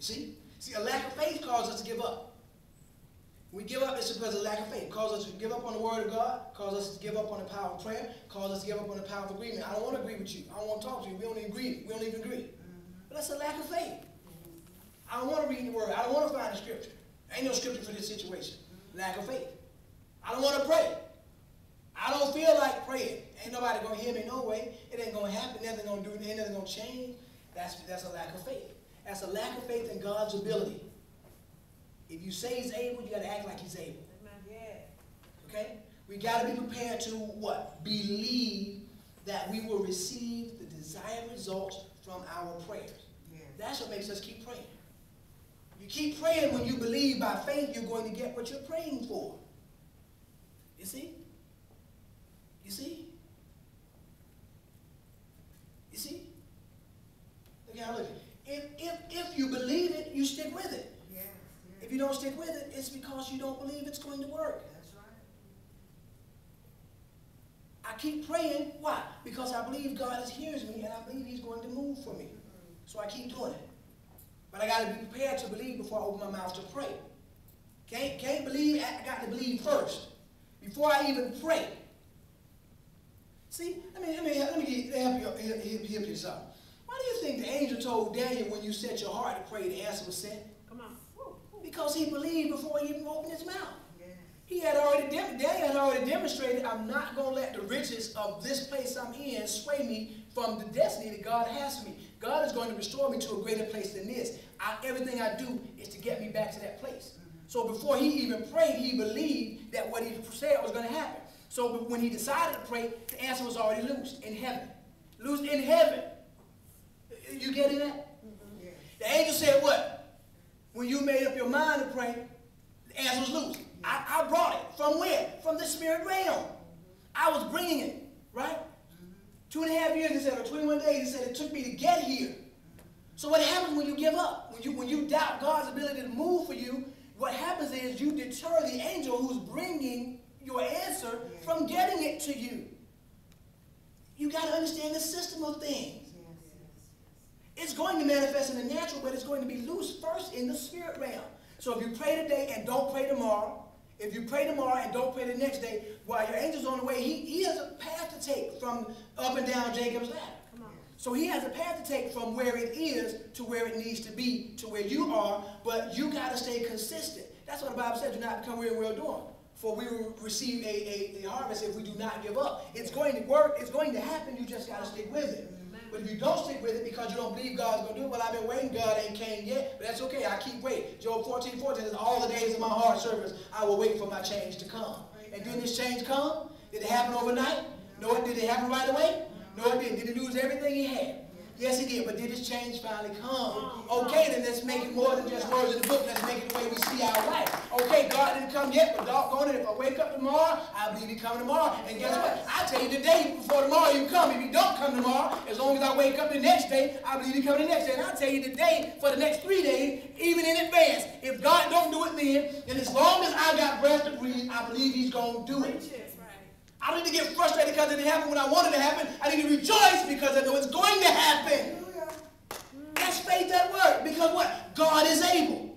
See? See, a lack of faith causes us to give up. We give up, it's because of lack of faith. It causes us to give up on the word of God, causes us to give up on the power of prayer, causes us to give up on the power of agreement. I don't want to agree with you. I don't want to talk to you. We don't even agree. We don't even agree. But that's a lack of faith. I don't want to read the word. I don't want to find the scripture. Ain't no scripture for this situation. Lack of faith. I don't want to pray. I don't feel like praying. Ain't nobody going to hear me no way. It ain't going to happen. Nothing going to do. Nothing going to change. That's a lack of faith. That's a lack of faith in God's ability. If you say he's able, you got to act like he's able. Okay? We got to be prepared to what? Believe that we will receive the desired results from our prayers. Yeah. That's what makes us keep praying. You keep praying when you believe by faith you're going to get what you're praying for. You see? You see? You see? Look how look. If you believe it, you stick with it. Yeah. If you don't stick with it, it's because you don't believe it's going to work. That's right. I keep praying. Why? Because I believe God hears me and I believe he's going to move for me. So I keep doing it. But I got to be prepared to believe before I open my mouth to pray. Can't believe, I got to believe first. Before I even pray. See, let me help you something. Why do you think the angel told Daniel when you set your heart to pray, the answer was sent? Come on. Because he believed before he even opened his mouth. Yeah. Daniel had already demonstrated, I'm not going to let the riches of this place I'm in sway me from the destiny that God has for me. God is going to restore me to a greater place than this. Everything I do is to get me back to that place. So before he even prayed, he believed that what he said was going to happen. So when he decided to pray, the answer was already loosed in heaven. Loosed in heaven. You getting that? Mm-hmm. Yeah. The angel said what? When you made up your mind to pray, the answer was loose. Yeah. I brought it. From where? From the spirit realm. Mm-hmm. I was bringing it, right? Mm-hmm. 2.5 years, he said, or 21 days, he said, it took me to get here. Mm-hmm. So what happens when you give up? When you doubt God's ability to move for you, what happens is you deter the angel who's bringing your answer from getting it to you. You got to understand the system of things. It's going to manifest in the natural, but it's going to be loose first in the spirit realm. So if you pray today and don't pray tomorrow, if you pray tomorrow and don't pray the next day, while your angel's on the way, he has a path to take from up and down Jacob's ladder. So he has a path to take from where it is to where it needs to be, to where you are, but you got to stay consistent. That's what the Bible says, do not become weary in well-doing, for we will receive a harvest if we do not give up. It's going to work, it's going to happen, you just got to stick with it. But if you don't stick with it because you don't believe God's going to do it, well, I've been waiting, God ain't came yet, but that's okay, I keep waiting. Job 14:14 says, all the days of my hard service, I will wait for my change to come. And did this change come? Did it happen overnight? No, did it happen right away? No, it didn't. Did he lose everything he had? Yes, he did. But did his change finally come? Okay, then let's make it more than just words in the book. Let's make it the way we see our life. Okay, God didn't come yet, but doggone it, if I wake up tomorrow, I believe he's coming tomorrow. And guess what? I tell you today, before tomorrow you come. If he don't come tomorrow, as long as I wake up the next day, I believe he's coming the next day. And I tell you today, for the next 3 days, even in advance, if God don't do it then as long as I got breath to breathe, I believe he's going to do it. I don't need to get frustrated because it didn't happen when I wanted it to happen. I need to rejoice because I know it's going to happen. That's faith at work. Because what? God is able.